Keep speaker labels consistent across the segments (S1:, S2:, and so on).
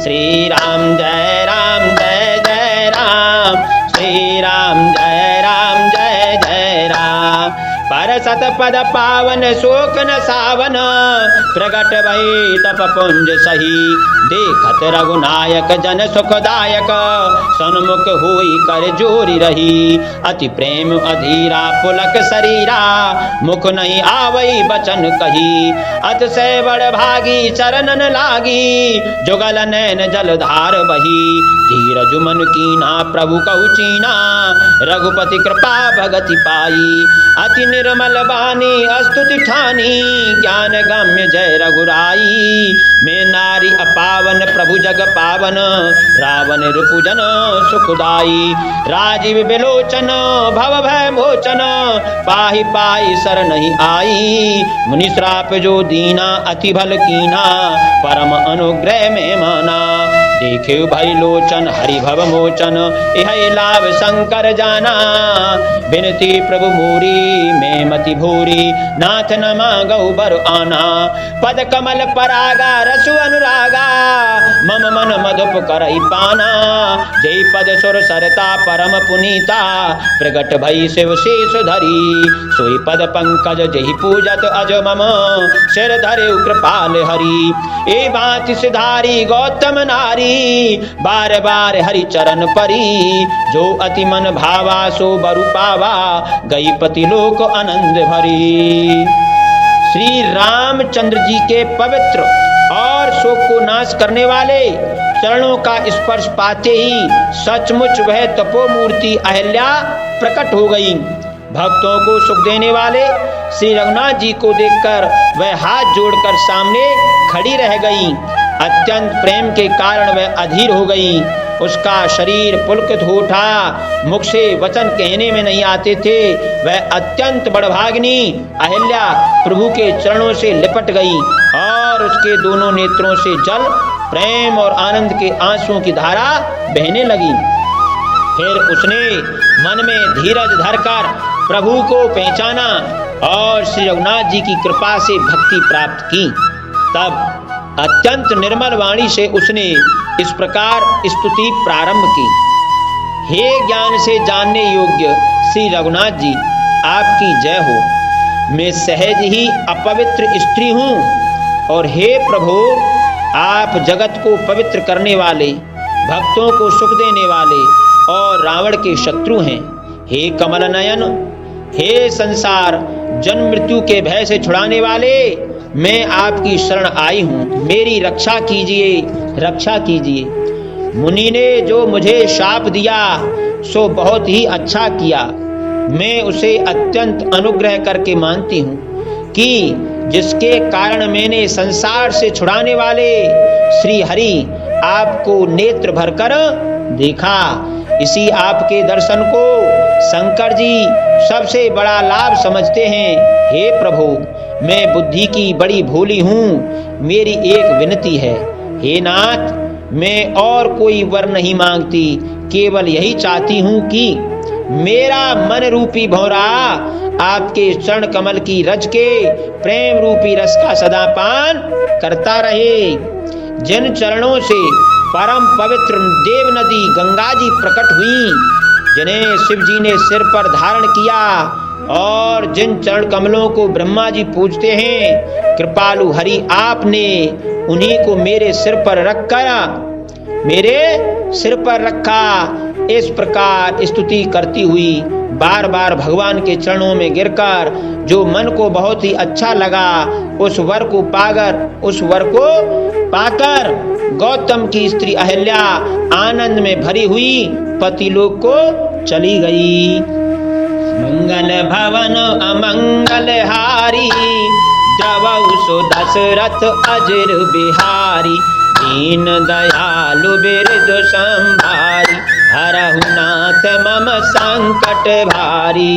S1: श्री राम जय जय राम, श्री राम जय जय राम। पर सत पद पावन शोक न सावन, प्रगट भई तप पुंज सही। देखत रघुनायक जन सुखदायक, सन्मुख हुई कर जोरी रही। अति प्रेम अधीरा पुलक शरीरा, मुख नहीं आवई बचन कही। अतिशय बड़ भागी चरणन लागी, जुगल नैन जलधार बही। धीरज मन कीना प्रभु कहु चीना, रघुपति कृपा भगति पाई। अति निर्मल बानी अस्तुति ठानी, ज्ञान गम्य जय रघुराई। मैं नारी अपावन प्रभु जग पावन, रावण रिपुजन सुखदाई। राजीव बिलोचन भव भय मोचन, पाहि पाहि सर नहीं आई। मुनि श्राप जो दीना अति भल कीना, परम अनुग्रह में माना। देखे भय लोचन हरि भव मोचन, यह लाभ शंकर जाना। बिनती प्रभु मोरी में मति भूरी, नाथ न मांगऊ बर आना। पद कमल परागा रसु अनुरागा, मम मन मधुप करई पाना। जय पद सुर सरता परम पुनीता, प्रगट भई शिव शेष धरी। सोई पद पंकज जहि पूजत अज मम, सिर धरे कृपाल हरि। ए बात सिधारी गौतम नारी, बार बार हरि चरण परी। जो अति मन भावा सो बरु पावा, गई पति लोक आनंद भरी। श्री रामचंद्र जी के पवित्र और शोक को नाश करने वाले चरणों का स्पर्श पाते ही सचमुच वह तपोमूर्ति अहिल्या प्रकट हो गई। भक्तों को सुख देने वाले श्री रघुनाथ जी को देखकर वह हाथ जोड़कर सामने खड़ी रह गई। अत्यंत प्रेम के कारण वह अधीर हो गई। उसका शरीर पुलकित हो उठा, मुख से वचन कहने में नहीं आते थे। वह अत्यंत बड़भागिनी अहिल्या प्रभु के चरणों से लिपट गई और उसके दोनों नेत्रों से जल प्रेम और आनंद के आंसुओं की धारा बहने लगी। फिर उसने मन में धीरज धरकर प्रभु को पहचाना और श्री रघुनाथ जी की कृपा से भक्ति प्राप्त की। तब अत्यंत निर्मल वाणी से उसने इस प्रकार स्तुति प्रारंभ की। हे ज्ञान से जानने योग्य श्री रघुनाथ जी, आपकी जय हो। मैं सहज ही अपवित्र स्त्री हूँ और हे प्रभु, आप जगत को पवित्र करने वाले, भक्तों को सुख देने वाले और रावण के शत्रु हैं। हे कमल नयन, हे संसार जन्म मृत्यु के भय से छुड़ाने वाले, मैं आपकी शरण आई हूँ। मेरी रक्षा कीजिए, रक्षा कीजिए। मुनि ने जो मुझे शाप दिया सो बहुत ही अच्छा किया। मैं उसे अत्यंत अनुग्रह करके मानती हूँ कि जिसके कारण मैंने संसार से छुड़ाने वाले श्री हरि आपको नेत्र भरकर देखा। इसी आपके दर्शन को शंकर जी सबसे बड़ा लाभ समझते हैं। हे प्रभु, मैं बुद्धि की बड़ी भोली हूँ। मेरी एक विनती है, हे नाथ, मैं और कोई वर नहीं मांगती, केवल यही चाहती हूँ कि मेरा मन रूपी भौरा आपके चरण कमल की रज के प्रेम रूपी रस का सदा पान करता रहे। जिन चरणों से परम पवित्र देव नदी गंगा जी प्रकट हुई, जिन्हें शिव जी ने सिर पर धारण किया और जिन चरण कमलों को ब्रह्मा जी पूजते हैं, कृपालु हरि आपने उन्हीं को मेरे सिर पर रखा। इस प्रकार स्तुति करती हुई बार बार भगवान के चरणों में गिरकर जो मन को बहुत ही अच्छा लगा, उस वर को पाकर गौतम की स्त्री अहिल्या आनंद में भरी हुई पतिलोक को चली गई। मंगल भवन अमंगल हारी, द्रवौ सो दशरथ अजर बिहारी। दीन दयालु बिरद संभारी, हरहु नाथ मम संकट भारी।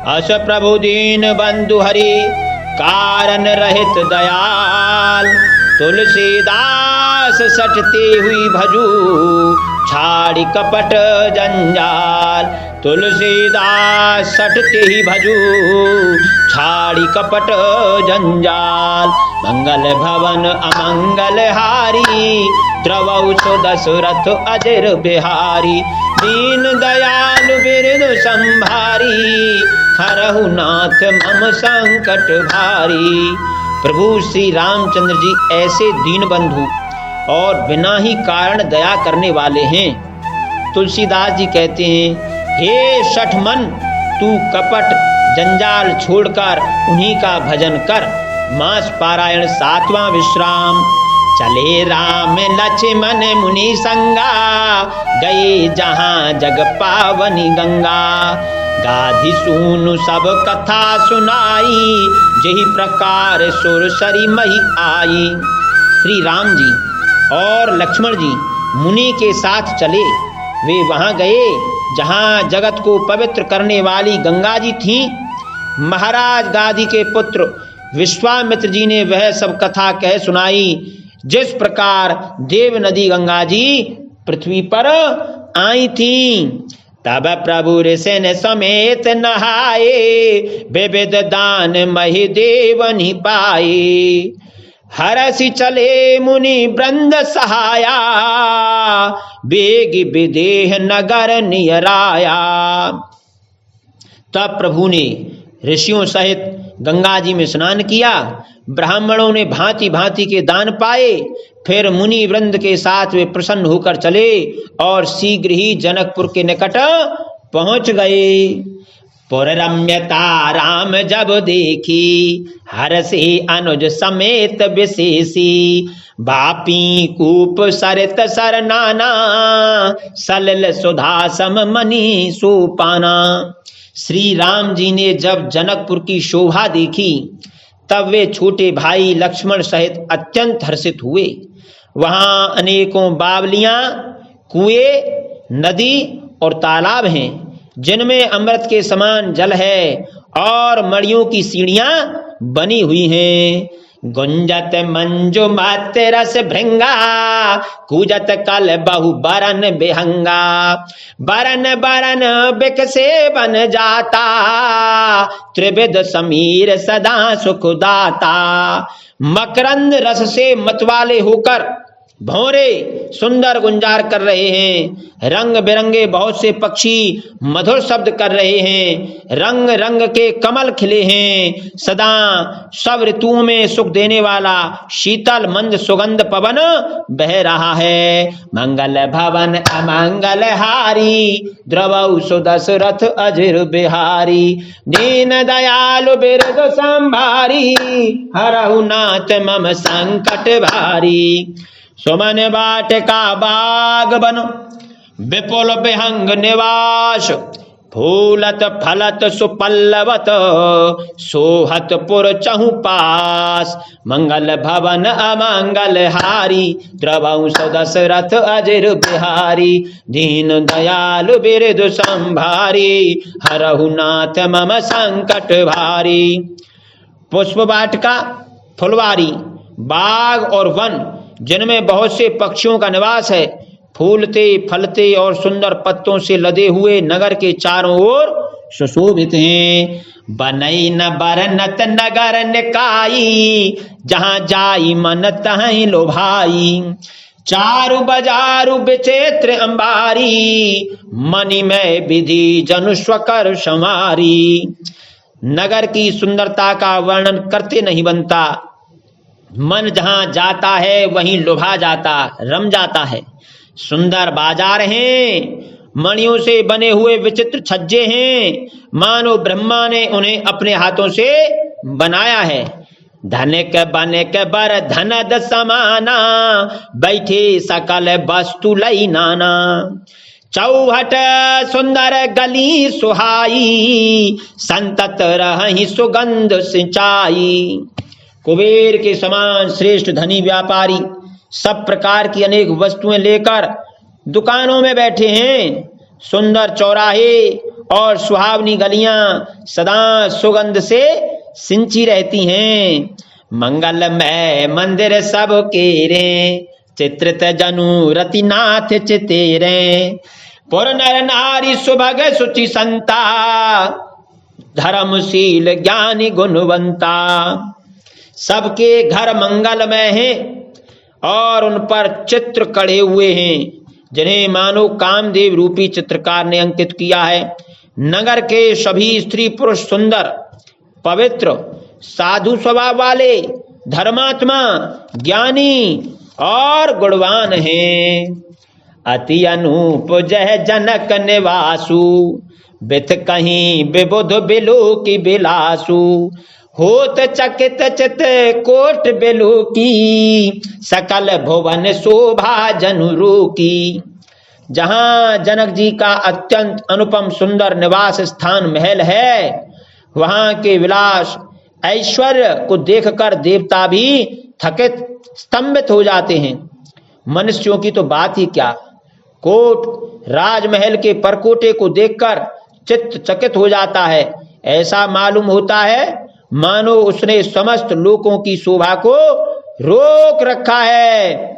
S1: अस प्रभु दीन बंधु हरि, कारण रहित दयाल। तुलसीदास सटती हुई भजू, छाड़ी कपट जंजाल। तुलसीदास सटते ही भजू, छाड़ी कपट जंजाल। मंगल भवन अमंगल हारी, द्रवौ सो दशरथ अजर बिहारी। दीन दयालु बिरद संभारी, हरहु नाथ मम संकट भारी। प्रभु श्री रामचंद्र जी ऐसे दीन बंधु और बिना ही कारण दया करने वाले हैं। तुलसीदास जी कहते हैं, हे शठ मन तू कपट जंजाल छोड़कर उन्हीं का भजन कर। मास पारायण 7वां विश्राम। चले राम लक्ष्मण मुनि संगा, गए जहां जग पावनी गंगा। गाधी सूनु सब कथा सुनाई, जही प्रकार सुरसरी मही आई। श्री राम जी और लक्ष्मण जी मुनि के साथ चले। वे वहां गए जहां जगत को पवित्र करने वाली गंगा जी थीं। महाराज गाधी के पुत्र विश्वामित्र जी ने वह सब कथा कह सुनाई, जिस प्रकार देव नदी गंगा जी पृथ्वी पर आई थी। तब प्रभु ऋषि समेत नहाए, विविध दान महि देव नि पाए। हरसि चले मुनि वृंद सहाया, बेग विदेह नगर नियराया। तब प्रभु ने ऋषियों सहित गंगा जी में स्नान किया। ब्राह्मणों ने भांति भांति के दान पाए। फिर मुनि वृंद के साथ वे प्रसन्न होकर चले और शीघ्र ही जनकपुर के निकट पहुंच गए। पुर रम्यता राम जब देखी, हरषि अनुज समेत विशेषी। बापी कूप सरित सर नाना, सलिल सुधा सम मणि सोपाना। श्री राम जी ने जब जनकपुर की शोभा देखी, तब वे छोटे भाई लक्ष्मण सहित अत्यंत हर्षित हुए। वहां अनेकों बावलियां, कुएं, नदी और तालाब हैं, जिनमें अमृत के समान जल है और मड़ियों की सीढ़ियां बनी हुई हैं। गुंजत मंजु मत रस भृंगा, कूजत कल बहु बरन बिहंगा। बरन बरन बिक से बन जाता, त्रिविध समीर सदा सुखदाता। मकरंद रस से मतवाले होकर भौरे सुंदर गुंजार कर रहे हैं। रंग बिरंगे बहुत से पक्षी मधुर शब्द कर रहे हैं। रंग रंग के कमल खिले हैं। सदा सब ऋतुओं में सुख देने वाला शीतल मंद सुगंध पवन बह रहा है। मंगल भवन अमंगल हारी, द्रवौ सो दशरथ अजर बिहारी। दीन दयालु बिरद संभारी, हरहु नाथ मम संकट भारी। सुमन वाटिका बाग बन, विपुल विहंग निवास। फूलत फलत सुपल्लवत, सोहत पुर चहु पास। मंगल भवन अमंगल हारी, द्रवौ सो दशरथ अजर बिहारी। दीन दयालु बिरद संभारी, हरहु नाथ मम संकट भारी। पुष्प वाटिका, फुलवारी, बाग और वन, जिनमें बहुत से पक्षियों का निवास है। फूलते फलते और सुंदर पत्तों से लदे हुए नगर के चारों ओर सुशोभित हैं। बनई न बरनत नगर निकाई, जहां जाई मन तहीं लोभाई। चारु बजारु विचित्र अंबारी, मणि में विधि जनु स्वकर संवारी। नगर की सुंदरता का वर्णन करते नहीं बनता। मन जहां जाता है वहीं लुभा जाता, रम जाता है। सुंदर बाजार हैं, मणियों से बने हुए विचित्र छज्जे हैं, मानो ब्रह्मा ने उन्हें अपने हाथों से बनाया है। धनिक बनिक बर धनद समाना, बैठे सकल वस्तु लई नाना। चौहट सुंदर गली सुहाई, संतत रहि सुगंध सिंचाई। कुबेर के समान श्रेष्ठ धनी व्यापारी सब प्रकार की अनेक वस्तुएं लेकर दुकानों में बैठे हैं। सुंदर चौराहे और सुहावनी गलियां सदा सुगंध से सिंची रहती हैं। मंगलमय मंदिर सब केरे, चित्रित जनु रतिनाथ चितेरे। पुर नर नारी सुभग सुचि संता, धर्मशील ज्ञानी गुणवंता। सबके घर मंगलमय हैं और उन पर चित्र कढ़े हुए हैं जिन्हें मानो कामदेव रूपी चित्रकार ने अंकित किया है। नगर के सभी स्त्री पुरुष सुंदर, पवित्र, साधु स्वभाव वाले, धर्मात्मा, ज्ञानी और गुणवान हैं। अति अनूप जह जनक निवासु, बिथ कहीं विबुध बिलु की बिलासु। होत चकित चित कोट बिलु की, सकल भुवन शोभा जनुरू की। जहां जनक जी का अत्यंत अनुपम सुंदर निवास स्थान महल है, वहां के विलास ऐश्वर्य को देखकर देवता भी थकित स्तंभित हो जाते हैं। मनुष्यों की तो बात ही क्या, कोट राजमहल के परकोटे को देखकर चित्त चकित हो जाता है। ऐसा मालूम होता है मानो उसने समस्त लोकों की शोभा को रोक रखा है।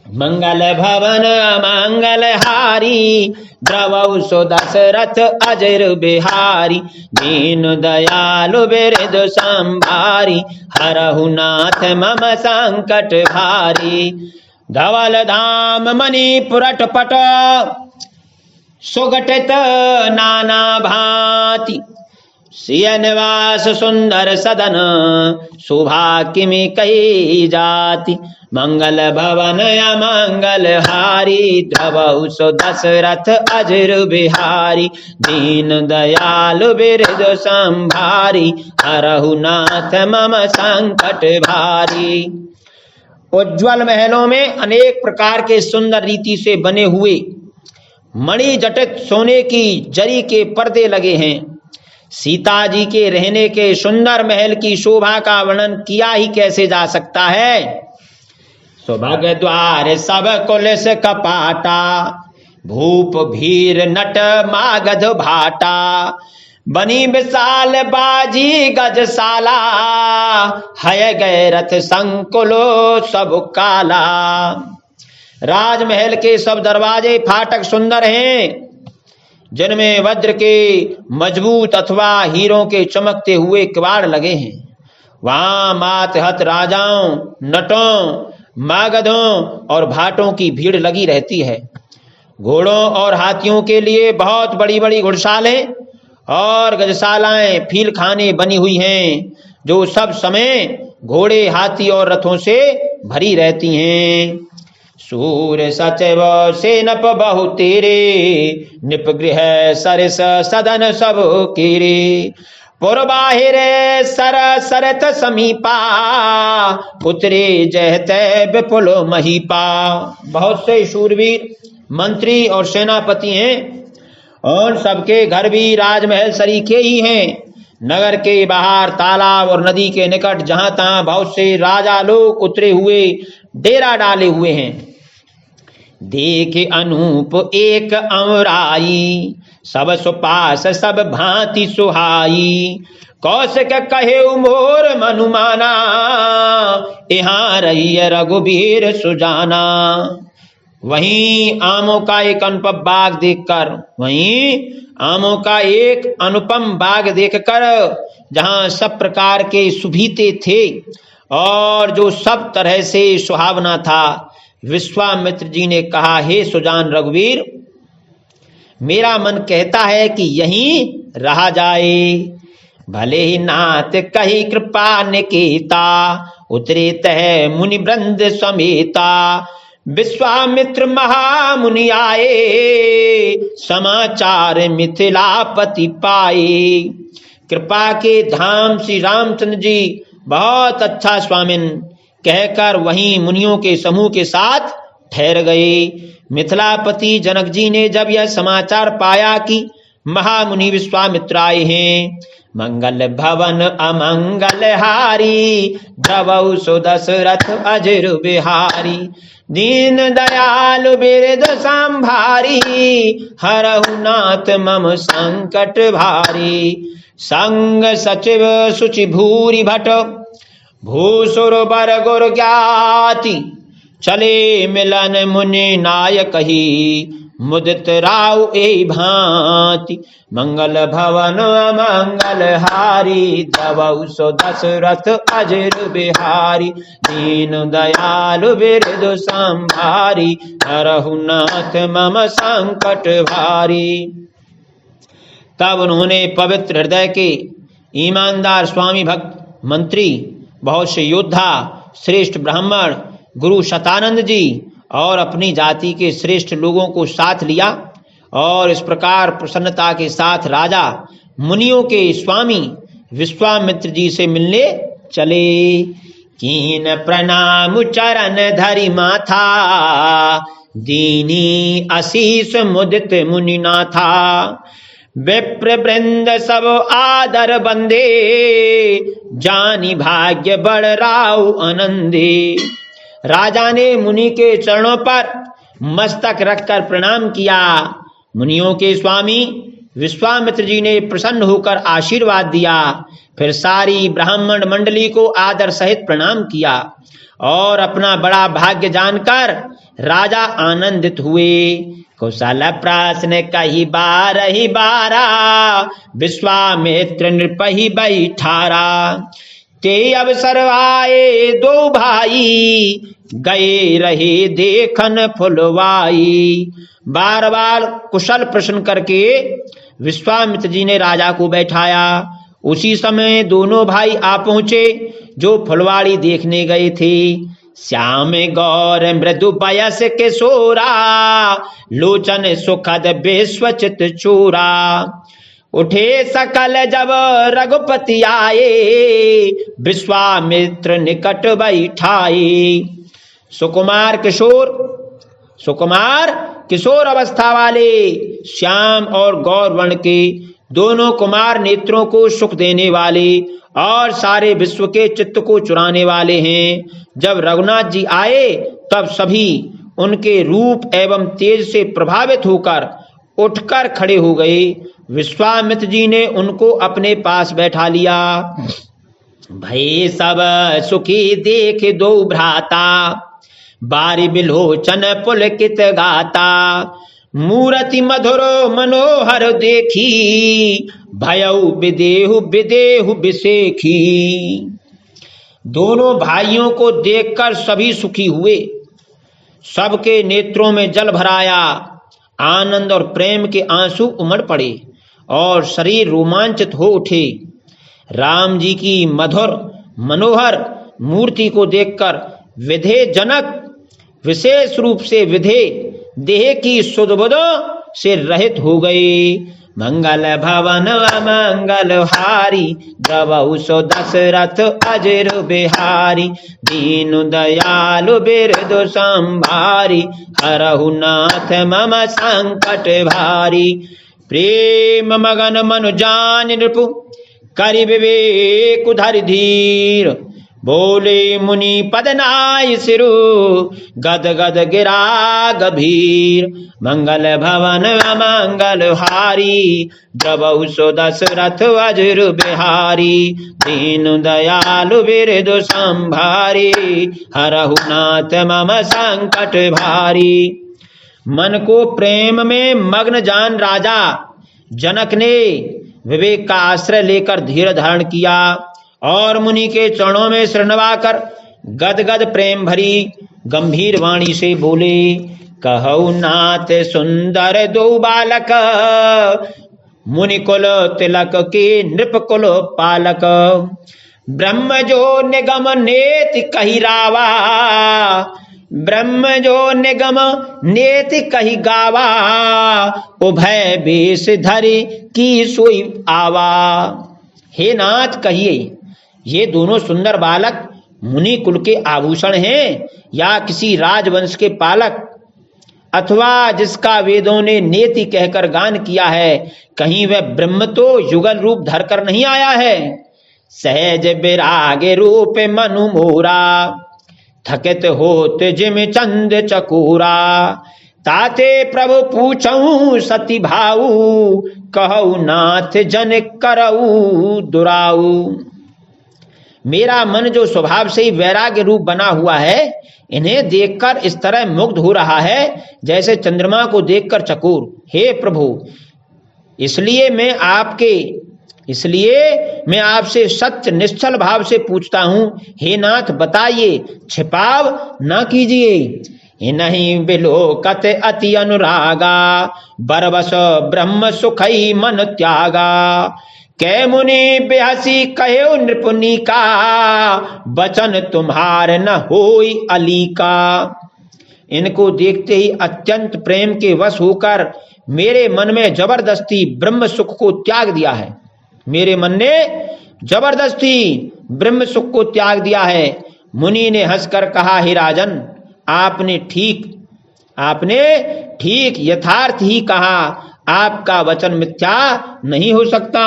S1: मंगल भवन मंगल हारी, द्रवौ सो दशरथ अजर बिहारी। दीन दयालु बिरद संभारी, हरहु नाथ मम संकट भारी। धवल धाम मणिपुरट पट, सुगठित नाना भांति। सिय निवास सुंदर सदन, शोभा किमि कही जाति। मंगल भवन अमंगल हारी, द्रवौ सो दशरथ अजर बिहारी। दीन दयालु बिरद संभारी, हरहु नाथ मम संकट भारी। उज्ज्वल महलों में अनेक प्रकार के सुंदर रीति से बने हुए मणि जटित सोने की जरी के पर्दे लगे हैं। सीता जी के रहने के सुंदर महल की शोभा का वर्णन किया ही कैसे जा सकता है। सुभग द्वार सब कुलिस कपाटा, भूप भीर नट मागध भाटा। बनी विशाल बाजी गजशाला, हय गए रथ संकुलो सब काला। राजमहल के सब दरवाजे फाटक सुंदर हैं, जिनमें वज्र के मजबूत अथवा हीरों के चमकते हुए किवाड़ लगे हैं। वहां मातहत राजाओं, नटों, मागधों और भाटों की भीड़ लगी रहती है। घोड़ों और हाथियों के लिए बहुत बड़ी बड़ी घुड़शालें और गजशालाएं, फील खाने बनी हुई हैं, जो सब समय घोड़े, हाथी और रथों से भरी रहती हैं। सूर सचिव सेनप बहु तेरे, निपगृह सरिस सदन सब कीरे। पुरबाहिर सर सरत समीपा, पुत्रे जहते विपुल महीपा। बहुत से शूरवीर मंत्री और सेनापति हैं और सबके घर भी राजमहल सरीखे ही हैं। नगर के बाहर तालाब और नदी के निकट जहां तहां बहुत से राजा लोग उतरे हुए डेरा डाले हुए हैं। देख अनूप एक अमराई, सब सुपास सब भांति सुहाई। कौशिक कहे मोर मनुमाना, यहाँ रही रघुबीर सुजाना। वहीं आमों का एक अनुपम बाग देखकर जहां सब प्रकार के सुभीते थे और जो सब तरह से सुहावना था, विश्वामित्र जी ने कहा, हे सुजान रघुवीर, मेरा मन कहता है कि यहीं रहा जाए। भले ही नाथ कही कृपा निकेता, उतरे तह मुनि वृंद समेता। विश्वामित्र महामुनि आए, समाचार मिथिलापति पाए। कृपा के धाम श्री रामचंद्र जी बहुत अच्छा स्वामिन कहकर वहीं मुनियों के समूह के साथ ठहर गए। मिथिलापति जनक जी ने जब यह समाचार पाया कि महामुनि विश्वामित्र आए हैं, मंगल भवन अमंगल हारी, द्रवौ सो दशरथ अजर बिहारी। दीन दयालु बिरद संभारी, हरहु नाथ मम संकट भारी। संग सचिव सुचि भूरि भट, भूसुर बर गुर ज्ञाति। चले मिलन मुनि नायक ही, मुदित राव ए भांति, मंगल भवन मंगल हारी, द्रवहु सो दशरथ अजर बिहारी, दीन दयालु बिरधु संभारी, हरहु नाथ मम संकट भारी। तब उन्होंने पवित्र हृदय के ईमानदार स्वामी भक्त मंत्री, बहुत से योद्धा, श्रेष्ठ ब्राह्मण, गुरु शतानंद जी और अपनी जाति के श्रेष्ठ लोगों को साथ लिया और इस प्रकार प्रसन्नता के साथ राजा मुनियों के स्वामी विश्वामित्र जी से मिलने चले। कीन प्रणाम चरण धरि माथा, दीनी आशीष मुदित मुनिनाथा, विप्र वृंद सब आदर बंदे, जानी भाग्य बड़ राव आनंदे। राजा ने मुनि के चरणों पर मस्तक रखकर प्रणाम किया। मुनियों के स्वामी विश्वामित्र जी ने प्रसन्न होकर आशीर्वाद दिया। फिर सारी ब्राह्मण मंडली को आदर सहित प्रणाम किया और अपना बड़ा भाग्य जानकर राजा आनंदित हुए। कौशल प्रश्न कही बारा, विश्वामित्र नृपहि बैठारा। ते अवसर आए दो भाई, गए रहे देखन फुलवाई। बार बार कुशल प्रश्न करके विश्वामित्र जी ने राजा को बैठाया। उसी समय दोनों भाई आ पहुंचे जो फुलवाड़ी देखने गए थे। श्याम गौर मृदु पयस किशोरा, लोचन सुखद विश्वचित चूरा। उठे सकल जब रघुपति आए, विश्वामित्र निकट बैठाए। सुकुमार किशोर अवस्था वाले श्याम और गौर वर्ण के दोनों कुमार नेत्रों को सुख देने वाले और सारे विश्व के चित्त को चुराने वाले हैं। जब रघुनाथ जी आए तब सभी उनके रूप एवं तेज से प्रभावित होकर उठकर खड़े हो गए। विश्वामित्र जी ने उनको अपने पास बैठा लिया। भय सब सुखी देख दो भ्राता, बारी बिलोचन पुलकित गाता। मूर्ति मधुर मनोहर देखी, भयउ विदेहु विदेहु विसेखी। दोनों भाइयों को देखकर सभी सुखी हुए। सबके नेत्रों में जल भराया। आनंद और प्रेम के आंसू उमड़ पड़े और शरीर रोमांचित हो उठे। राम जी की मधुर मनोहर मूर्ति को देखकर विधेय जनक विशेष रूप से विधेय देह की सुधबुध से रहित हो गए। मंगल भवन मंगल हारी, द्रवहु सो दशरथ अजर बिहारी। दीनु दयालु बिरधु संभारी, हरहु नाथ मम संकट भारी। प्रेम मगन मनु जान नृपु, करि विवेक धरि धीर। बोले मुनि पदनाय सिरु, गद गद गिरा गभीर। मंगल भवन मंगल हारी, द्रवहु सो दशरथ अजर बिहारी। दीनु दयालु बिरधु संभारी, हरहु नाथ मम संकट भारी। मन को प्रेम में मग्न जान राजा जनक ने विवेक का आश्रय लेकर धीर धारण किया और मुनि के चरणों में सिर नवाकर गदगद प्रेम भरी गंभीर वाणी से बोले। कहु नाथ सुंदर दो बालक, मुनि कुल तिलक के नृप कुल पालक। ब्रह्म जो निगम नेति कही रावा, ब्रह्म जो निगम नेति कही गावा। उभय बेश धरि की सोई आवा। हे नाथ कहिए, ये दोनों सुंदर बालक मुनि कुल के आभूषण हैं या किसी राजवंश के पालक, अथवा जिसका वेदों ने नेति कहकर गान किया है, कहीं वह ब्रह्म तो युगल रूप धरकर नहीं आया है। सहज विरागे रूप मनु मोरा, थकित होत जिम चंद चकोरा। ताते प्रभु पूछऊं सती भाऊ, कहऊ नाथ जन करऊ दुराऊ। मेरा मन जो स्वभाव से ही वैराग्य रूप बना हुआ है, इन्हें देखकर इस तरह मुग्ध हो रहा है जैसे चंद्रमा को देखकर चकोर। हे प्रभु, इसलिए मैं आपसे सत्य निश्चल भाव से पूछता हूं, हे नाथ बताइए, छिपाव न कीजिए। नहीं बिलोकत अति अनुरागा, बरबस ब्रह्म सुखई मन त्यागा। कै मुनि बेहसी कहे नृपुनि का, बचन तुम्हार न होई अली का। इनको देखते ही अत्यंत प्रेम के वश होकर मेरे मन में जबरदस्ती ब्रह्म सुख को त्याग दिया है। मेरे मन ने जबरदस्ती ब्रह्म सुख को त्याग दिया है। मुनि ने हंसकर कहा, हे राजन, आपने ठीक यथार्थ ही कहा, आपका वचन मिथ्या नहीं हो सकता।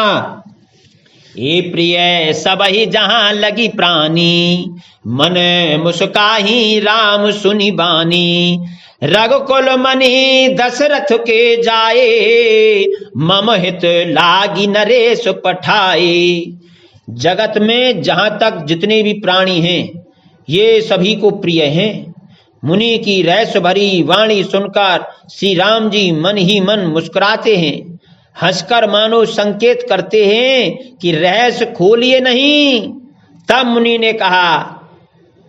S1: ए प्रिय सब ही जहां लगी प्राणी, मन मुस्काही राम सुनी बानी। रघुकुल मणि दशरथ के जाए, मम हित लागी नरेश पठाए। जगत में जहां तक जितने भी प्राणी हैं, ये सभी को प्रिय हैं। मुनि की रहस्य भरी वाणी सुनकर श्री राम जी मन ही मन मुस्कुराते हैं, हंसकर मानो संकेत करते हैं कि रहस्य खोलिए नहीं। तब मुनि ने कहा,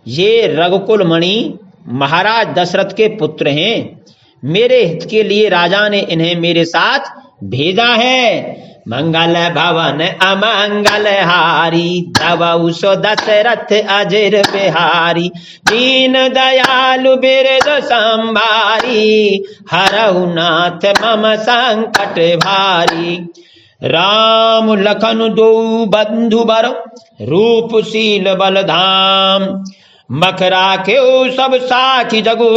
S1: ये रघुकुल मणि महाराज दशरथ के पुत्र हैं। मेरे हित के लिए राजा ने इन्हें मेरे साथ भेजा है। मंगल भवन अमंगल हारी, तब सो दशरथ अजर बिहारी। दीन दयालु बिरद संभारी, हरहु नाथ मम संकट भारी। राम लखन दो बंधु बर, रूपशील बलधाम। मखरा के सब साखी जगु,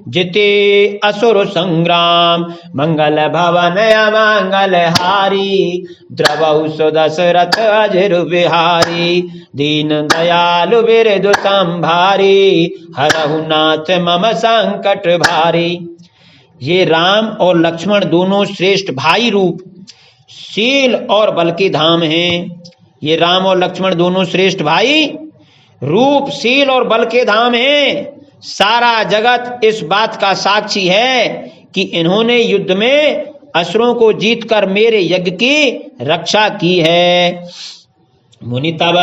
S1: जिते असुर संग्राम। मंगल भवन अमंगल हारी, द्रवहु सो दशरथ अजर बिहारी। दीन दयालु बिरदु संभारी, हरहु नाथ मम संकट भारी। ये राम और लक्ष्मण दोनों श्रेष्ठ भाई रूप, शील और बल के धाम हैं। ये राम और लक्ष्मण दोनों श्रेष्ठ भाई रूप, शील और बल के धाम हैं। सारा जगत इस बात का साक्षी है कि इन्होंने युद्ध में असुरों को जीतकर मेरे यज्ञ की रक्षा की है। मुनि तब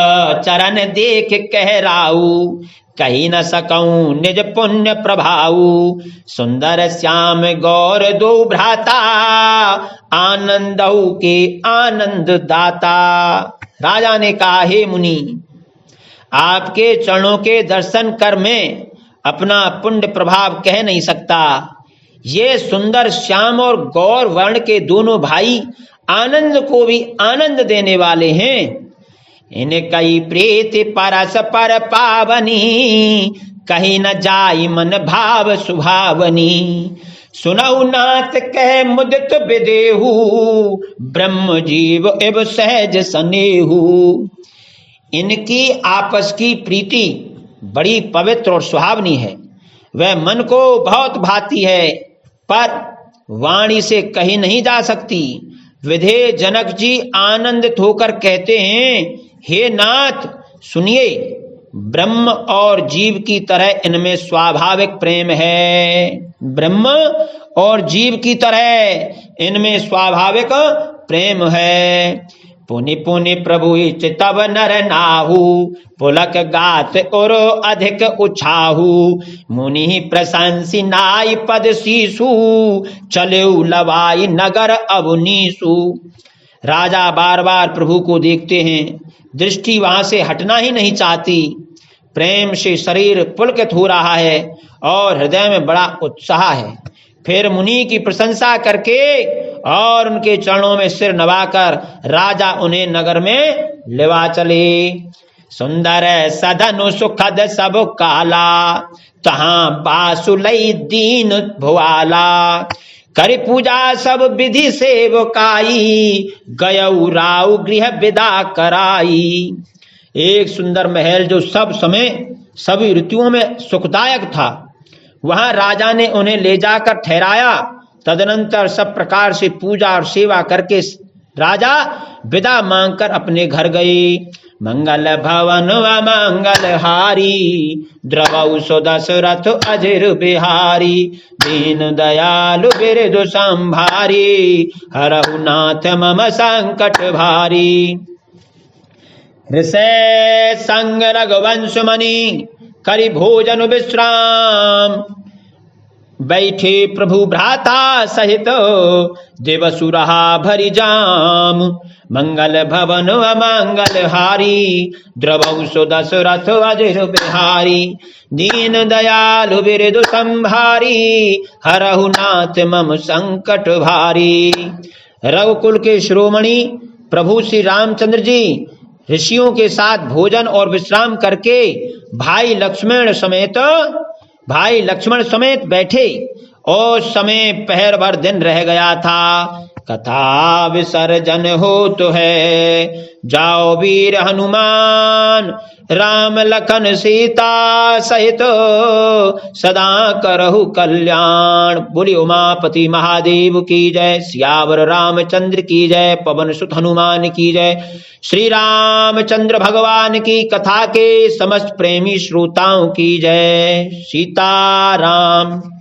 S1: चरण देख कह राऊ, कही न सकऊं निज पुण्य प्रभाऊ। सुंदर श्याम गौर दो भ्राता, आनंदऊ के आनंद दाता। राजा ने कहा, हे मुनि, आपके चरणों के दर्शन कर मैं अपना पुण्य प्रभाव कह नहीं सकता। ये सुंदर श्याम और गौर वर्ण के दोनों भाई आनंद को भी आनंद देने वाले हैं। इन्हें कई प्रीति परस पर पावनी, कहीं न जाई मन भाव सुभावनी। सुनऊ नाथ कह मुदित विदेहु, ब्रह्म जीव एव सहज सनेहु। इनकी आपस की प्रीति बड़ी पवित्र और सुहावनी है, वह मन को बहुत भाती है, पर वाणी से कही नहीं जा सकती। विधेय जनक जी आनंदित होकर कहते हैं, हे नाथ सुनिए, ब्रह्म और जीव की तरह इनमें स्वाभाविक प्रेम है। ब्रह्म और जीव की तरह इनमें स्वाभाविक प्रेम है। पुनि पुनि प्रभु चितव नर नाहु, पुलक गात और अधिक उछाहु। मुनि प्रशंसी नाई पद शीशु, चलेउ लवाई नगर अवनीसु। राजा बार बार प्रभु को देखते हैं, दृष्टि वहां से हटना ही नहीं चाहती। प्रेम से शरीर पुलकित हो रहा है और हृदय में बड़ा उत्साह है। फिर मुनि की प्रशंसा करके और उनके चरणों में सिर नवाकर राजा उन्हें नगर में लेवा चले। सुंदर सदन सुखद सब काला, तहां बासुलई दीन भुआला। कर पूजा सब विधि सेवकाई, गयऊ राव गृह विदा कराई। एक सुंदर महल जो सब समय सभी ऋतुओं में सुखदायक था, वहां राजा ने उन्हें ले जाकर ठहराया। तदनंतर सब प्रकार से पूजा और सेवा करके राजा विदा मांगकर अपने घर गए। मंगल भवन अमंगल हारी, द्रवौ सो दशरथ अजिर बिहारी। दीन दयालु बिरधु संभारी, हरहु नाथ मम संकट भारी। ऋषे संग रघुवंश मणि, करि भोजन विश्राम। बैठे प्रभु भ्राता सहित, दिवसु रहा भरि जाम। मंगल भवन अमंगल हारी, द्रवौ सो दशरथ अजिर बिहारी। दीन दयालु बिरधु संभारी, हरहु नाथ मम संकट भारी। रघुकुल के शिरोमणि प्रभु श्री रामचंद्र जी ऋषियों के साथ भोजन और विश्राम करके भाई लक्ष्मण समेत बैठे। और समय पहर भर दिन रह गया था। कथा विसर्जन हो तो है, जाओ वीर हनुमान। राम लखन सीता सहित, सदा करहु कल्याण। बोली उमापति महादेव की जय। सियावर रामचंद्र की जय। पवन सुत हनुमान की जय। श्री रामचंद्र भगवान की कथा के समस्त प्रेमी श्रोताओं की जय। सीताराम।